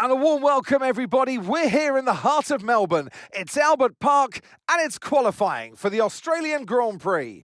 And a warm welcome, everybody. We're here in the heart of Melbourne. It's Albert Park, and it's qualifying for the Australian Grand Prix.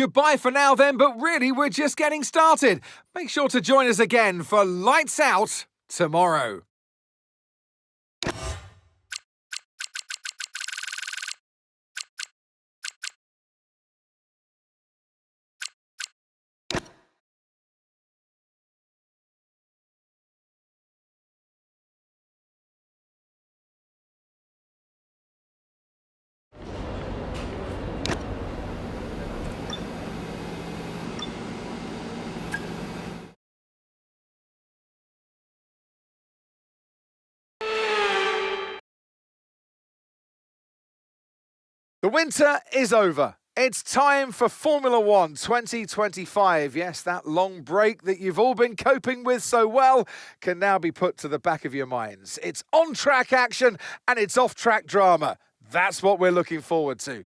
Goodbye for now then, but really we're just getting started. Make sure to join us again for Lights Out tomorrow. The winter is over. It's time for Formula One 2025. Yes, that long break that you've all been coping with so well can now be put to the back of your minds. It's on-track action and it's off-track drama. That's what we're looking forward to.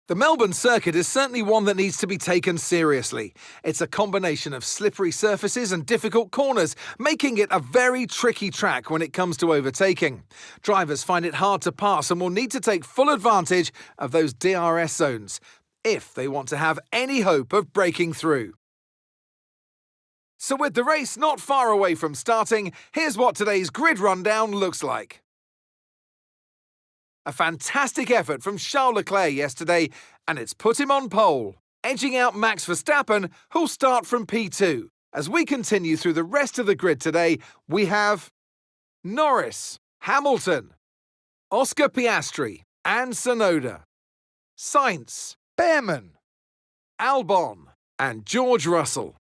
The Melbourne circuit is certainly one that needs to be taken seriously. It's a combination of slippery surfaces and difficult corners, making it a very tricky track when it comes to overtaking. Drivers find it hard to pass and will need to take full advantage of those DRS zones if they want to have any hope of breaking through. So with the race not far away from starting, here's what today's grid rundown looks like. A fantastic effort from Charles Leclerc yesterday, and it's put him on pole, edging out Max Verstappen, who'll start from P2. As we continue through the rest of the grid today, we have Norris, Hamilton, Oscar Piastri, and Tsunoda, Sainz, Behrman, Albon, and George Russell,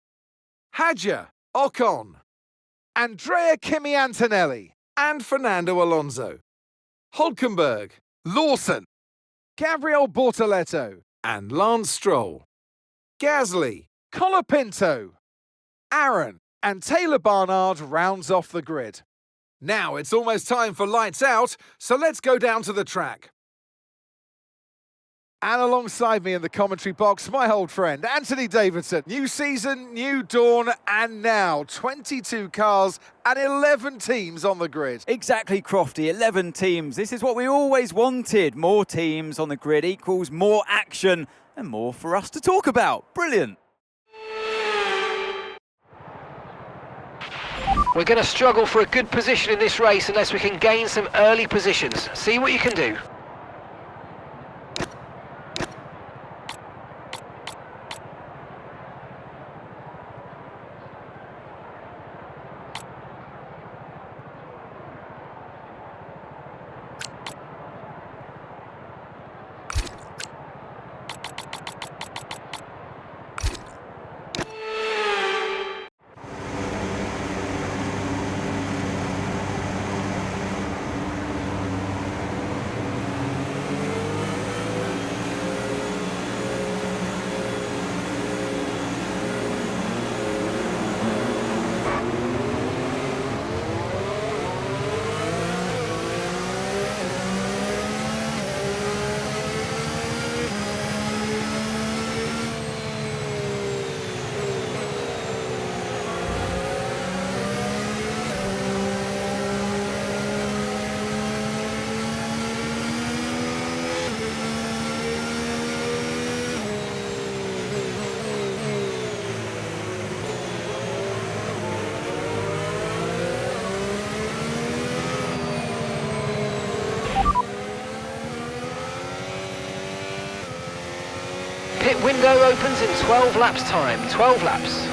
Hadjar, Ocon, Andrea Kimi Antonelli, and Fernando Alonso, Hülkenberg, Lawson, Gabriel Bortoleto, and Lance Stroll, Gasly, Colapinto, Aaron, and Taylor Barnard rounds off the grid. Now it's almost time for lights out, so let's go down to the track. And alongside me in the commentary box, my old friend, Anthony Davidson. New season, new dawn, and now 22 cars and 11 teams on the grid. Exactly, Crofty, 11 teams. This is what we always wanted. More teams on the grid equals more action and more for us to talk about. Brilliant. We're going to struggle for a good position in this race unless we can gain some early positions. See what you can do. Pit window opens in 12 laps time, 12 laps.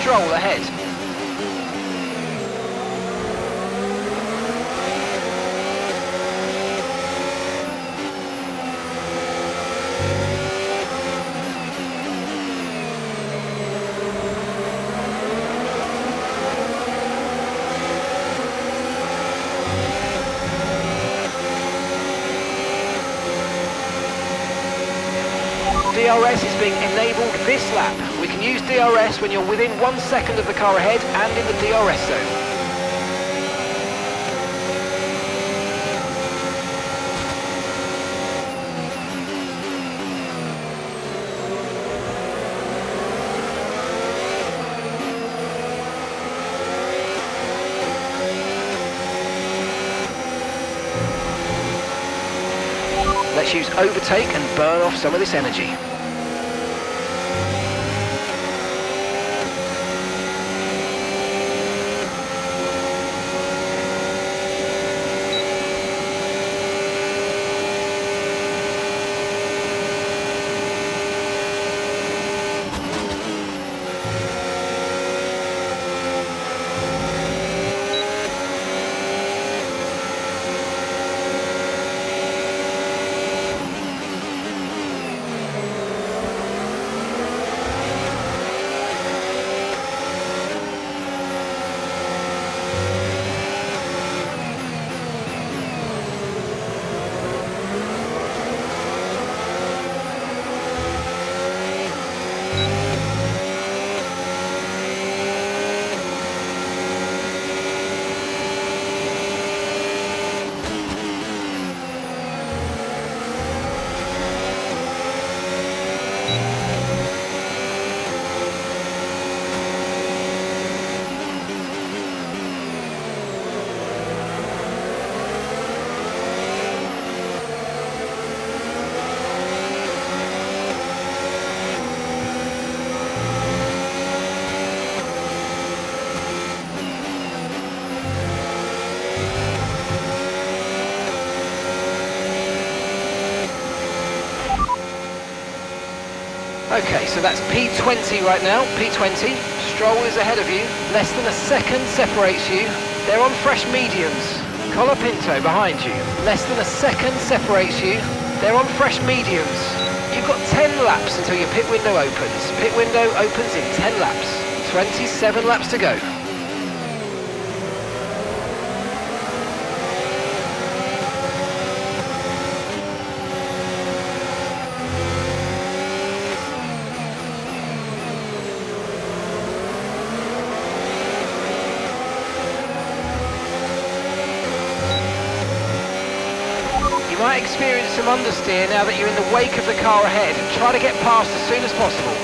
Stroll ahead. DRS is being enabled this lap. We can use DRS when you're within 1 second of the car ahead and in the DRS zone. Let's use overtake and burn off some of this energy. Okay, so that's P20 right now, P20. Stroll is ahead of you. Less than a second separates you. They're on fresh mediums. Colapinto behind you. Less than a second separates you. They're on fresh mediums. You've got 10 laps until your pit window opens. Pit window opens in 10 laps. 27 laps to go. You might experience some understeer now that you're in the wake of the car ahead. Try to get past as soon as possible.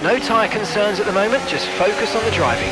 No tyre concerns at the moment, just focus on the driving.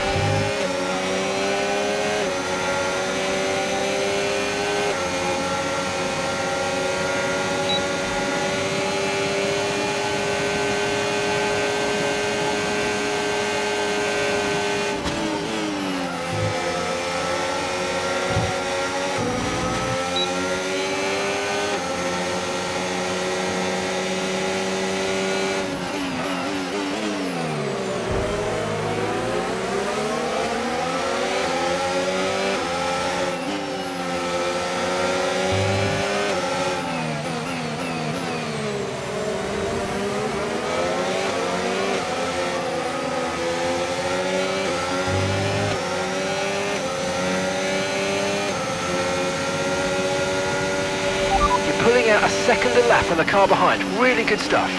Pulling out a second a lap on the car behind. Really good stuff.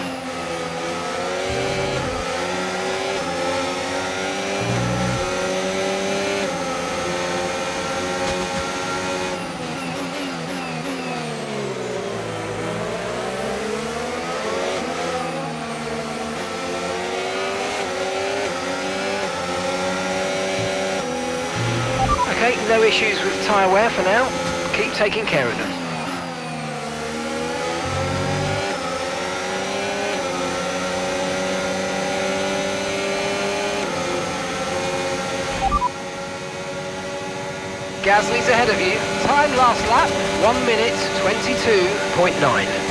Okay, no issues with tyre wear for now. Keep taking care of them. Gasly's ahead of you. Time last lap, 1 minute 22.9.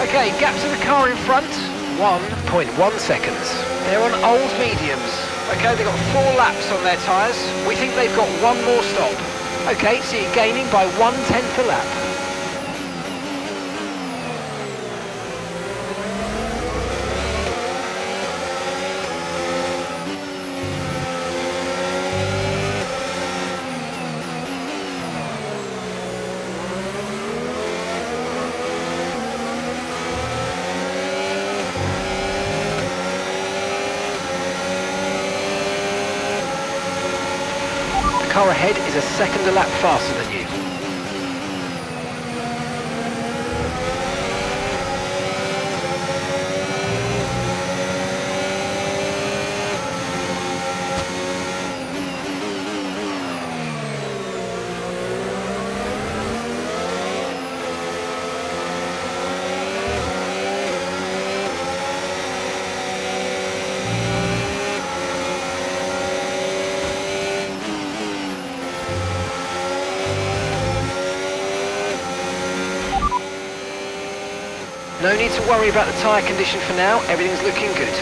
Okay, gap to the car in front, 1.1 seconds. They're on old mediums. Okay, they've got 4 laps on their tyres. We think they've got 1 more stop. Okay, so you're gaining by 1/10 a lap. The car ahead is a second a lap faster than you. No need to worry about the tyre condition for now, everything's looking good.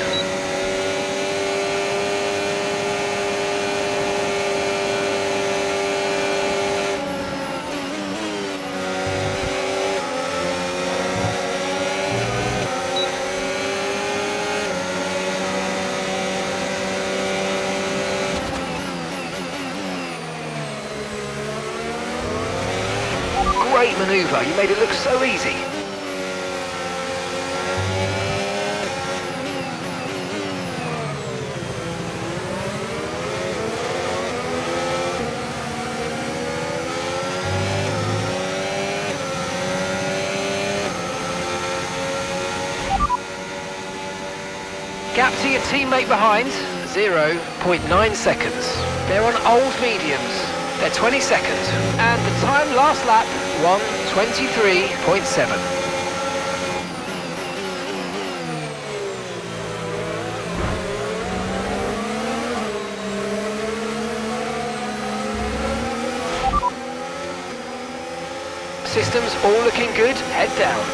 Great manoeuvre, you made it look so easy. Gap to your teammate behind, 0.9 seconds. They're on old mediums. They're 20 seconds. And the time last lap, 1:23.7. Systems all looking good, head down.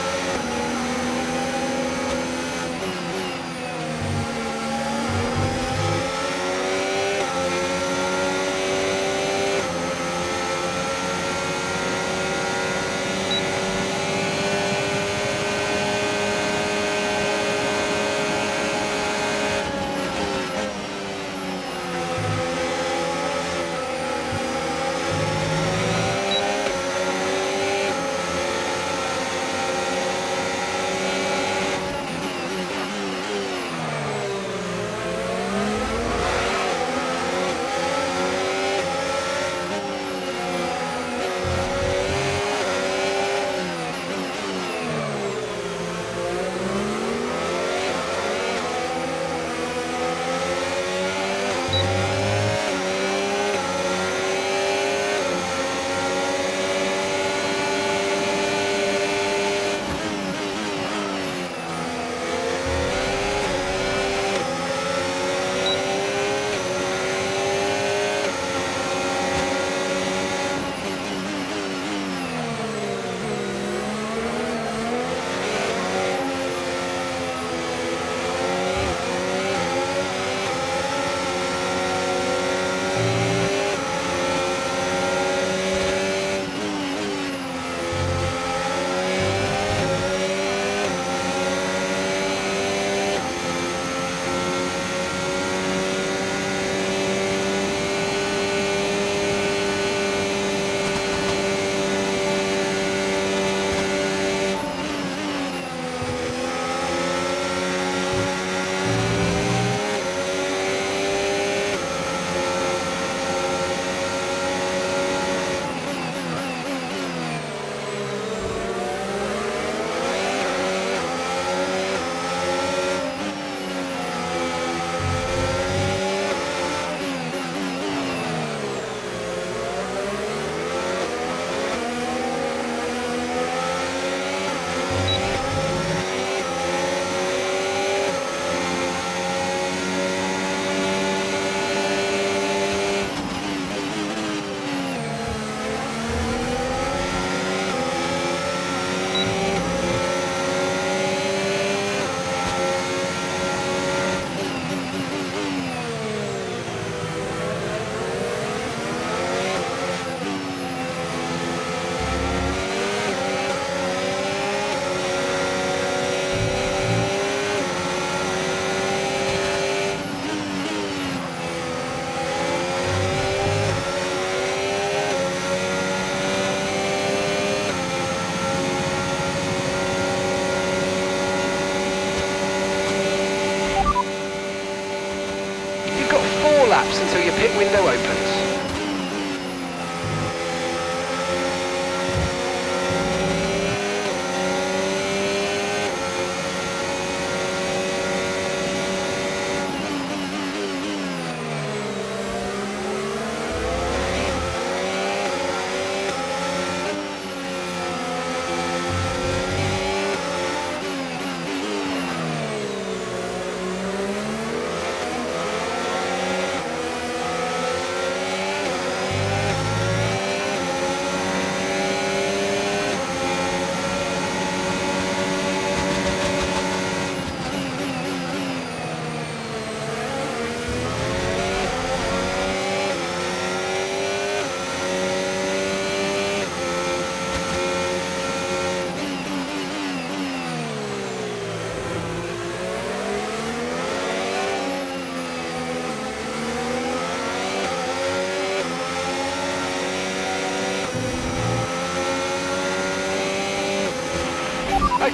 laps until your pit window opens.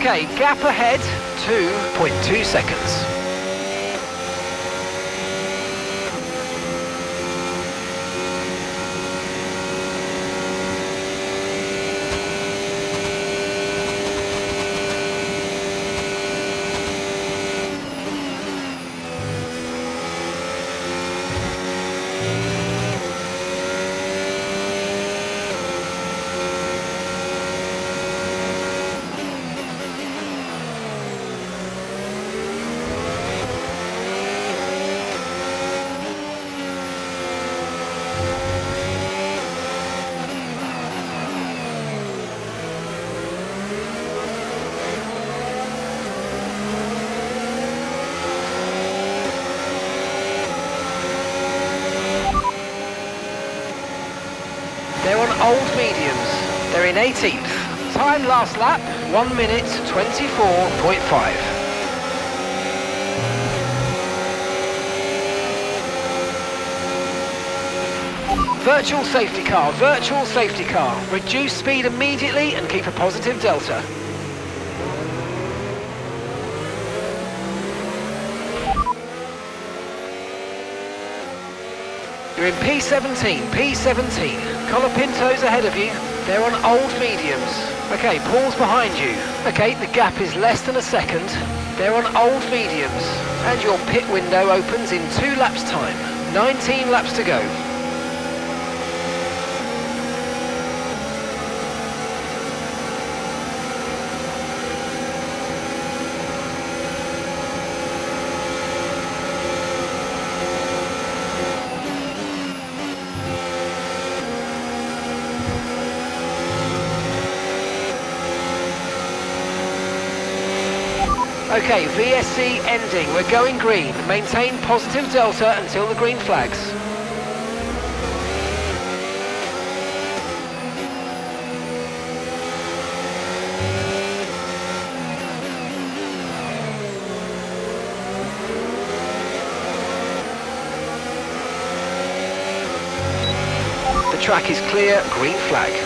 Okay, gap ahead, 2.2 seconds. They're on old mediums. They're in 18th. Time last lap, 1 minute 24.5. Virtual safety car, virtual safety car. Reduce speed immediately and keep a positive delta. You're in P17, P17. Colapinto's ahead of you. They're on old mediums. Okay, Paul's behind you. Okay, the gap is less than a second. They're on old mediums. And your pit window opens in 2 laps time. 19 laps to go. Okay, VSC ending. We're going green. Maintain positive delta until the green flags. The track is clear, green flag.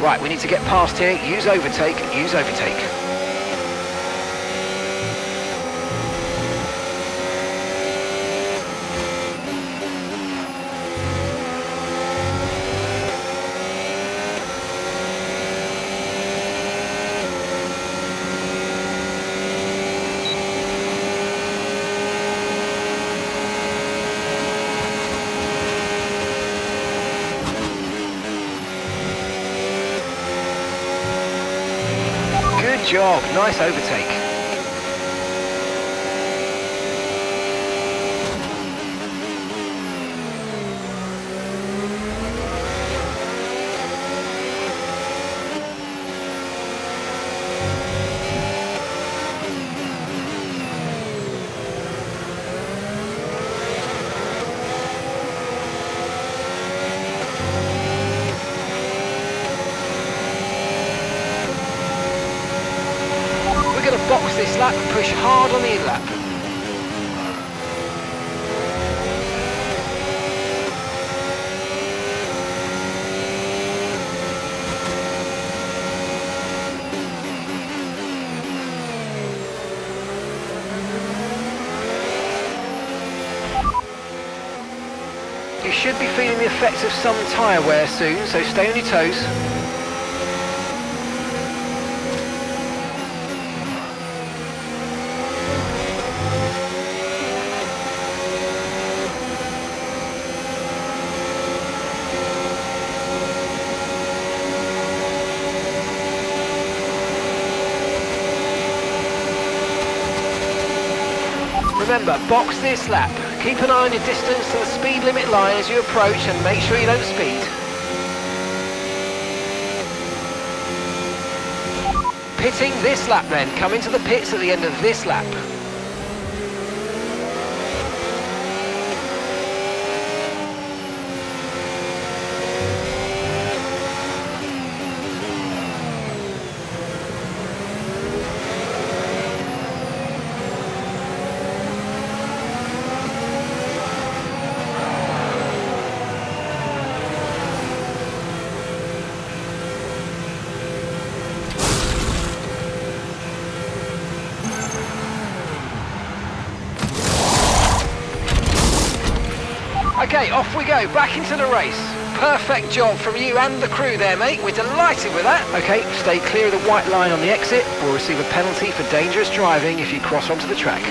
Right, we need to get past here. Use overtake, use overtake. Good job, nice overtake. lap, push hard on the in-lap. You should be feeling the effects of some tyre wear soon, so stay on your toes. Remember, box this lap. Keep an eye on your distance to the speed limit line as you approach and make sure you don't speed. Pitting this lap then. Come into the pits at the end of this lap. Okay, off we go, back into the race. Perfect job from you and the crew there, mate. We're delighted with that. Okay, stay clear of the white line on the exit. We'll receive a penalty for dangerous driving if you cross onto the track.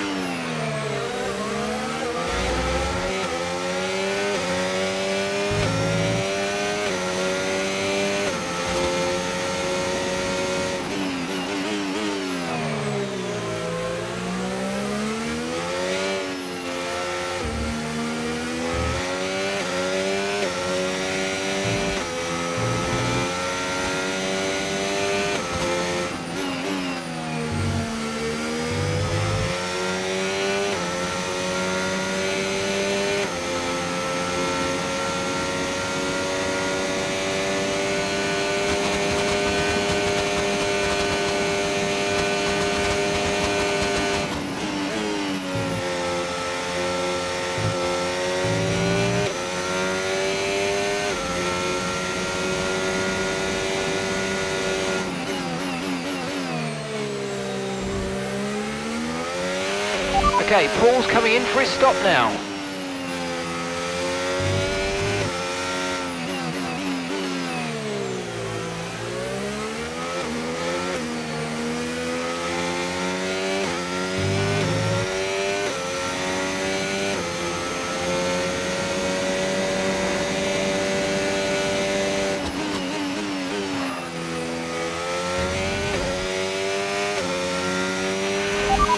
Okay, Paul's coming in for his stop now.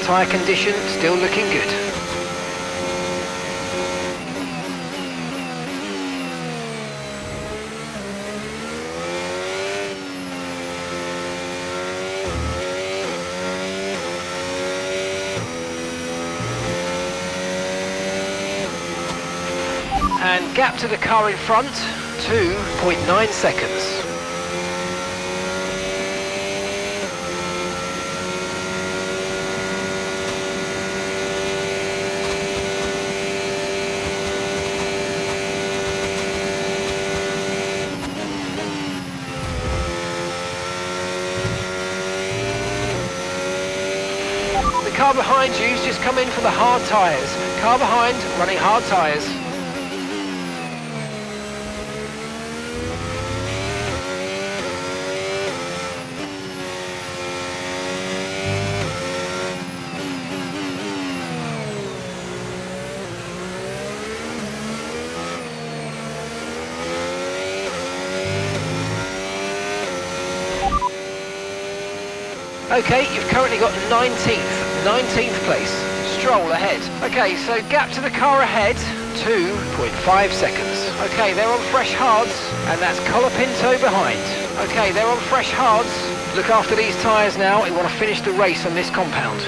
Tyre condition still looking good. And gap to the car in front, 2.9 seconds. The car behind you's just come in for the hard tyres. Car behind running hard tyres. Okay, you've currently got 19th place. Stroll ahead. Okay, so gap to the car ahead, 2.5 seconds. Okay, they're on fresh hards, and that's Colapinto behind. Okay, they're on fresh hards. Look after these tyres now. We want to finish the race on this compound.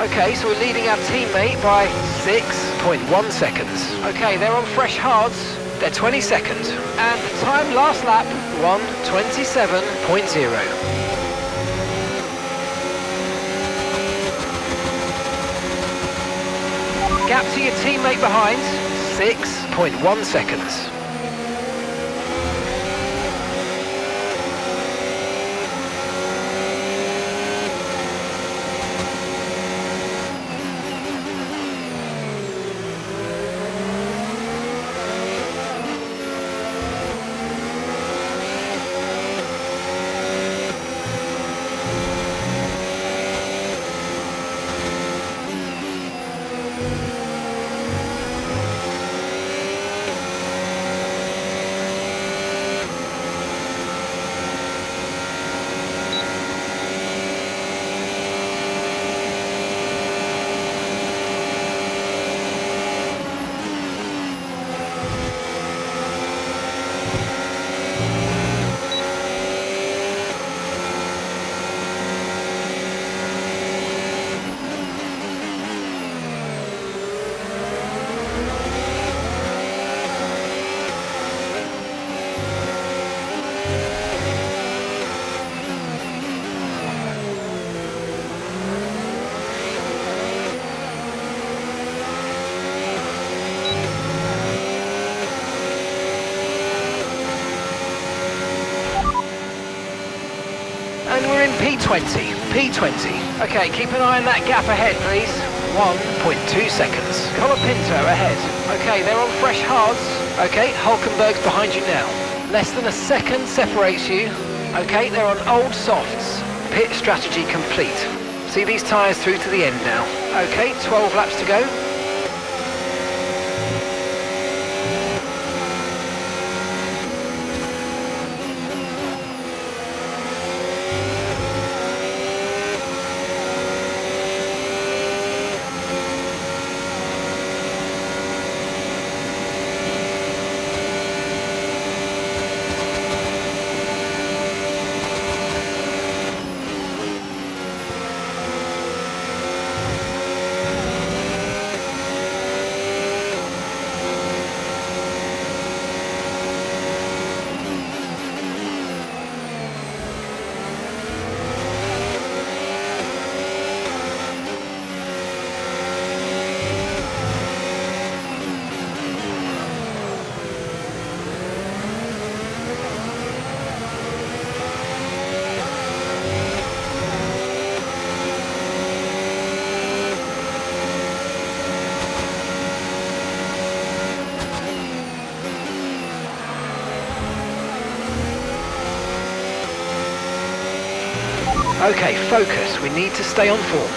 Okay, so we're leading our teammate by 6.1 seconds. Okay, they're on fresh hards. They're 22nd. And the time last lap, 1:27.0. Gap to your teammate behind, 6.1 seconds. And we're in P20. Okay, keep an eye on that gap ahead, please. 1.2 seconds. Colapinto ahead. Okay, they're on fresh hards. Okay, Hulkenberg's behind you now. Less than a second separates you. Okay, they're on old softs. Pit strategy complete. See these tyres through to the end now. Okay, 12 laps to go. Okay, focus. We need to stay on form.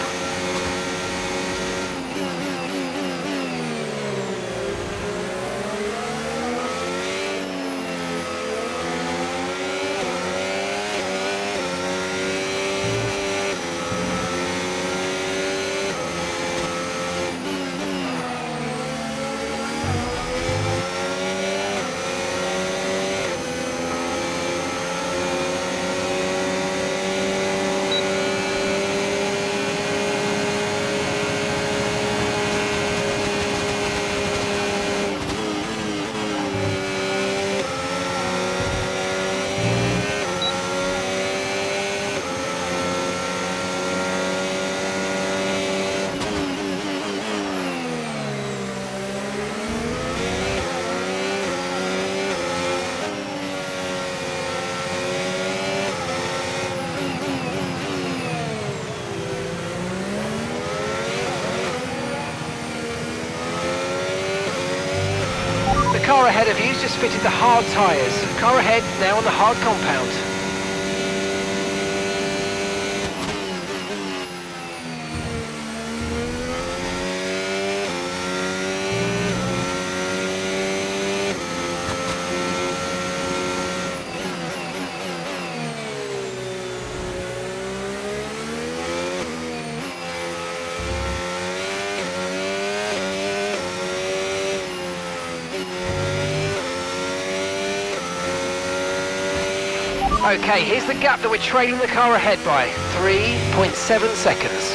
The car ahead of you has just fitted the hard tyres. Car ahead now on the hard compound. Okay, here's the gap that we're trailing the car ahead by, 3.7 seconds.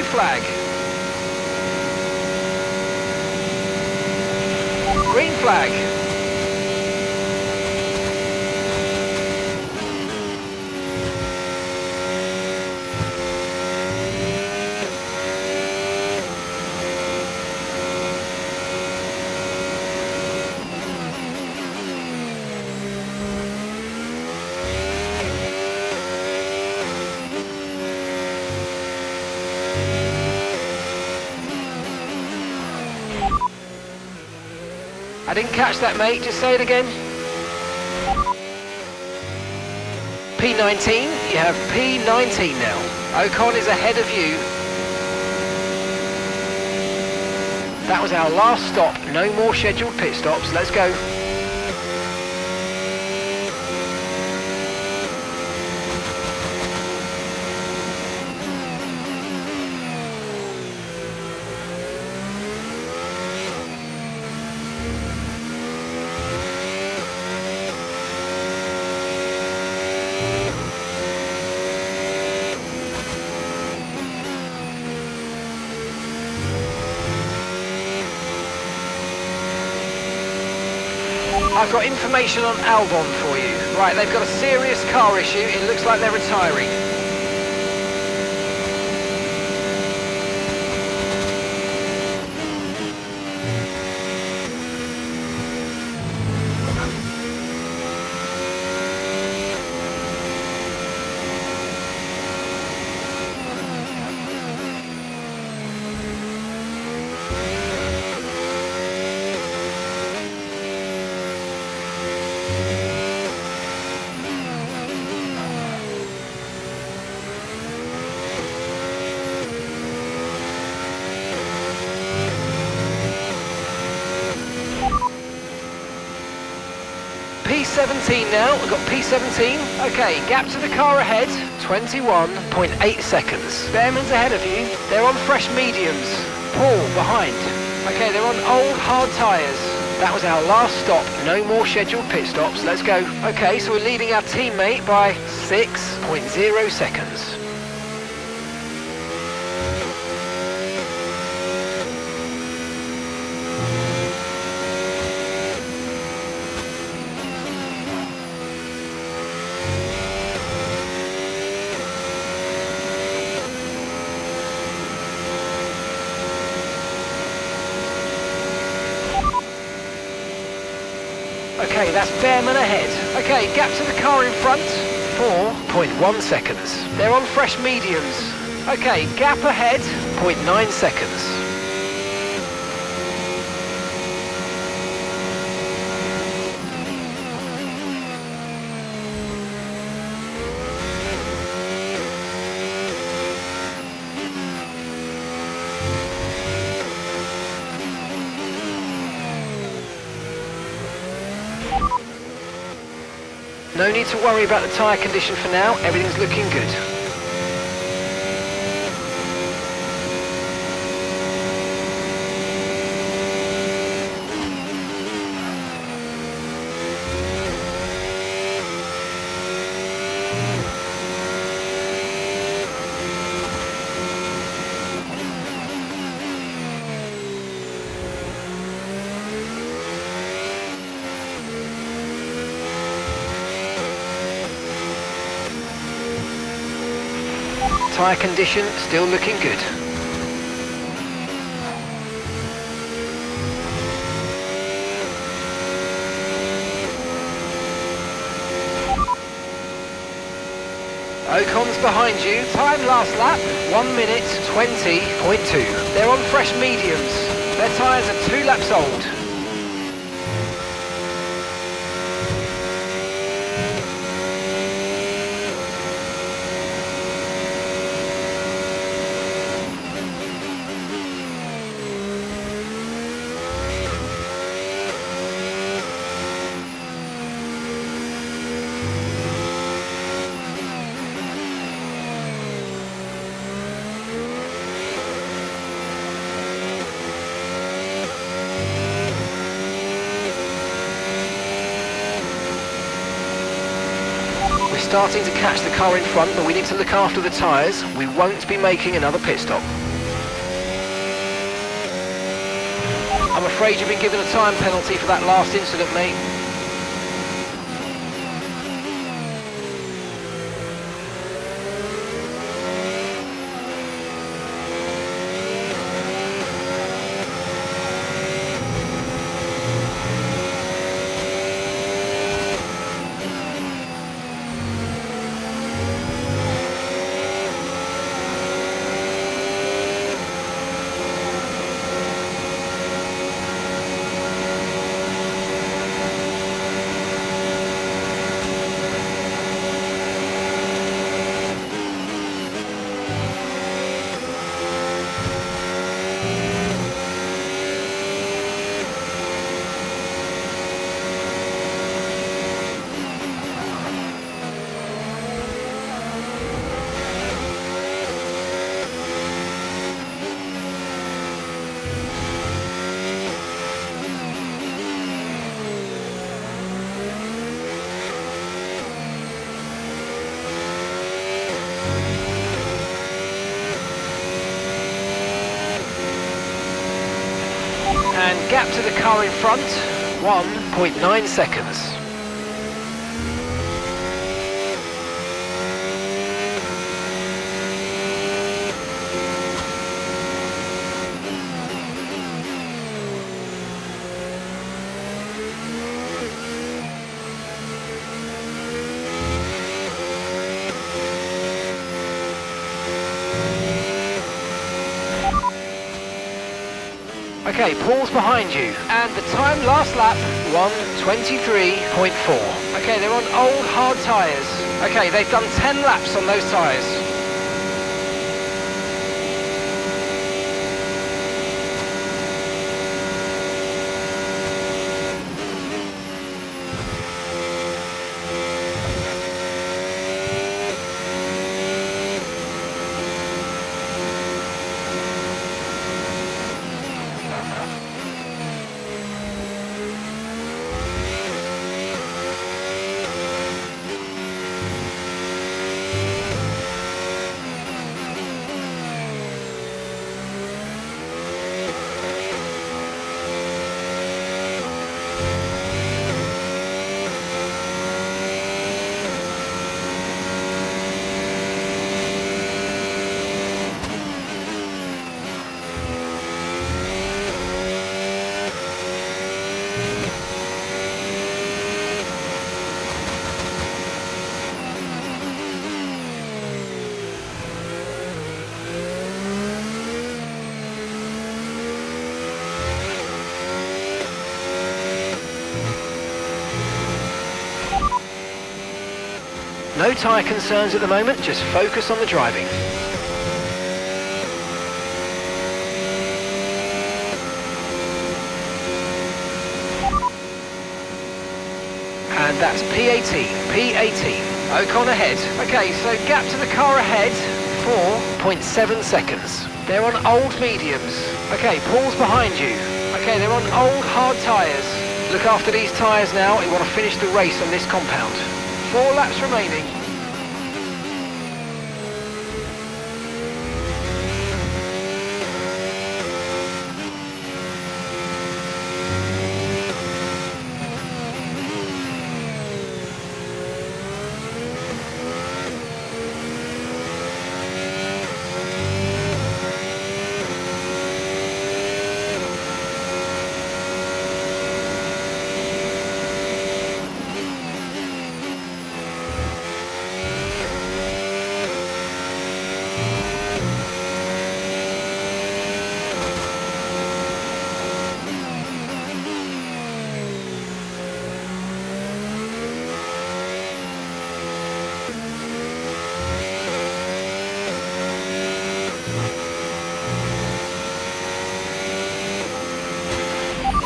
Yellow flag. Green flag. I didn't catch that, mate. Just say it again. P19. You have P19 now. Ocon is ahead of you. That was our last stop. No more scheduled pit stops. Let's go. I've got information on Albon for you. Right, they've got a serious car issue. It looks like they're retiring. P17 now, we've got P17. Okay, gap to the car ahead, 21.8 seconds. Behrman's ahead of you. They're on fresh mediums. Paul behind. Okay, they're on old hard tyres. That was our last stop. No more scheduled pit stops. Let's go. Okay, so we're leading our teammate by 6.0 seconds. Okay, that's Behrman ahead. Okay, gap to the car in front, 4.1 seconds. They're on fresh mediums. Okay, gap ahead, 0.9 seconds. No need to worry about the tyre condition for now, everything's looking good. Tyre condition still looking good. Ocon's behind you. Time last lap, 1 minute 20.2. They're on fresh mediums. Their tyres are 2 laps old. Starting to catch the car in front, but we need to look after the tyres. We won't be making another pit stop. I'm afraid you've been given a time penalty for that last incident, mate. And gap to the car in front, 1.9 seconds. Okay, Paul's behind you, and the time last lap, 1:23.4. Okay, they're on old hard tyres. Okay, they've done 10 laps on those tyres. No tyre concerns at the moment, just focus on the driving. And that's P18, P18. Ocon ahead. Okay, so gap to the car ahead, 4.7 seconds. They're on old mediums. Okay, Paul's behind you. Okay, they're on old hard tyres. Look after these tyres now, you want to finish the race on this compound. 4 laps remaining.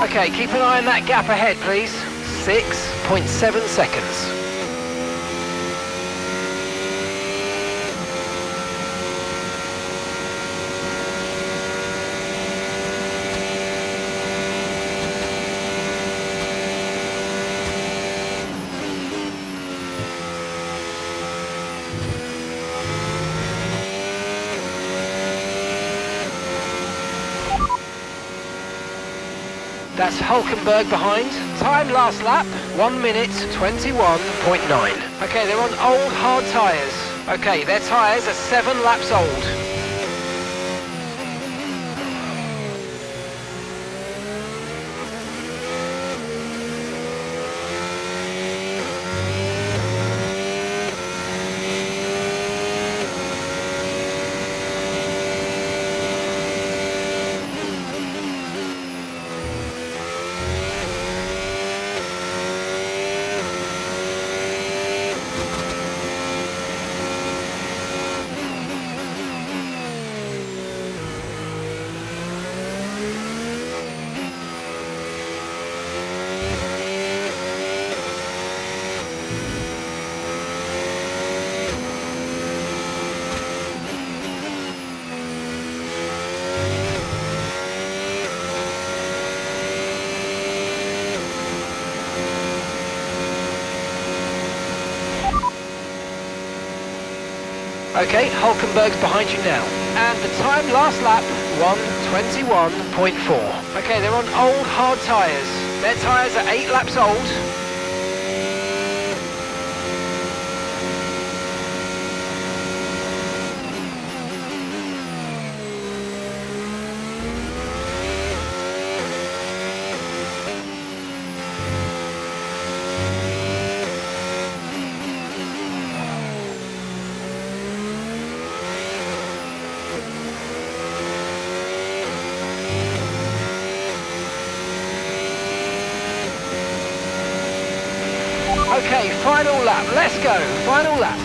Okay, keep an eye on that gap ahead, please. 6.7 seconds. That's Hulkenberg behind. Time last lap, 1 minute 21.9. Okay, they're on old hard tyres. Okay, their tyres are 7 laps old. Okay, Hulkenberg's behind you now. And the time last lap, 1:21.4. Okay, they're on old hard tyres. Their tyres are 8 laps old. Okay, final lap, let's go, final lap.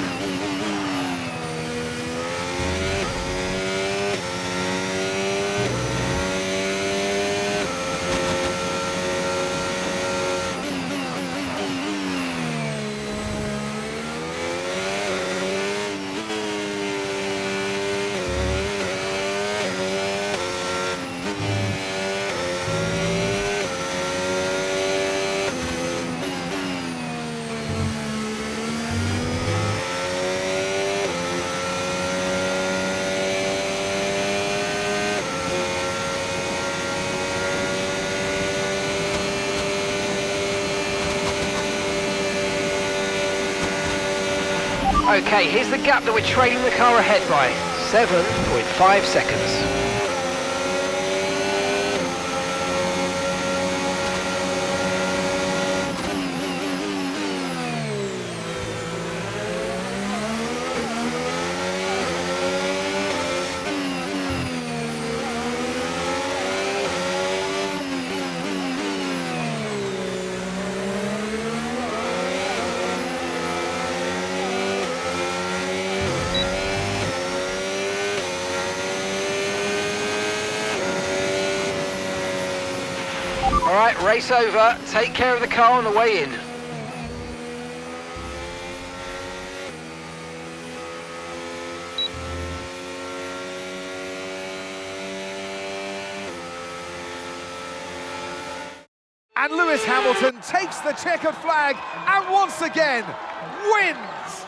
Okay, here's the gap that we're trailing the car ahead by. 7.5 seconds. All right, race over. Take care of the car on the way in. And Lewis Hamilton takes the checkered flag and once again wins.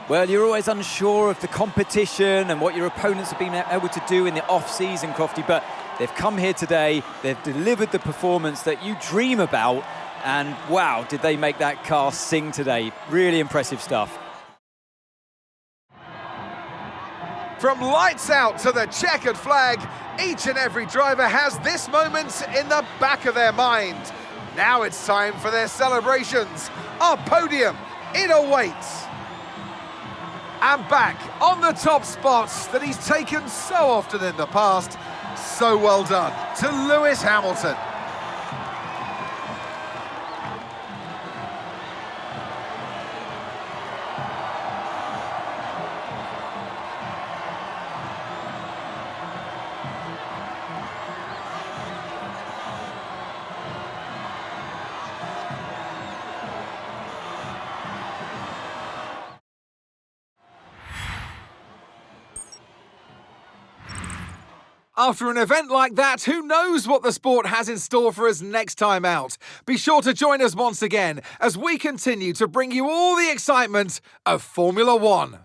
Well, you're always unsure of the competition and what your opponents have been able to do in the off-season, Crofty, but they've come here today, they've delivered the performance that you dream about, and wow, did they make that car sing today. Really impressive stuff. From lights out to the checkered flag, each and every driver has this moment in the back of their mind. Now it's time for their celebrations. Our podium, it awaits. And back on the top spots that he's taken so often in the past. So well done to Lewis Hamilton. After an event like that, who knows what the sport has in store for us next time out? Be sure to join us once again as we continue to bring you all the excitement of Formula One.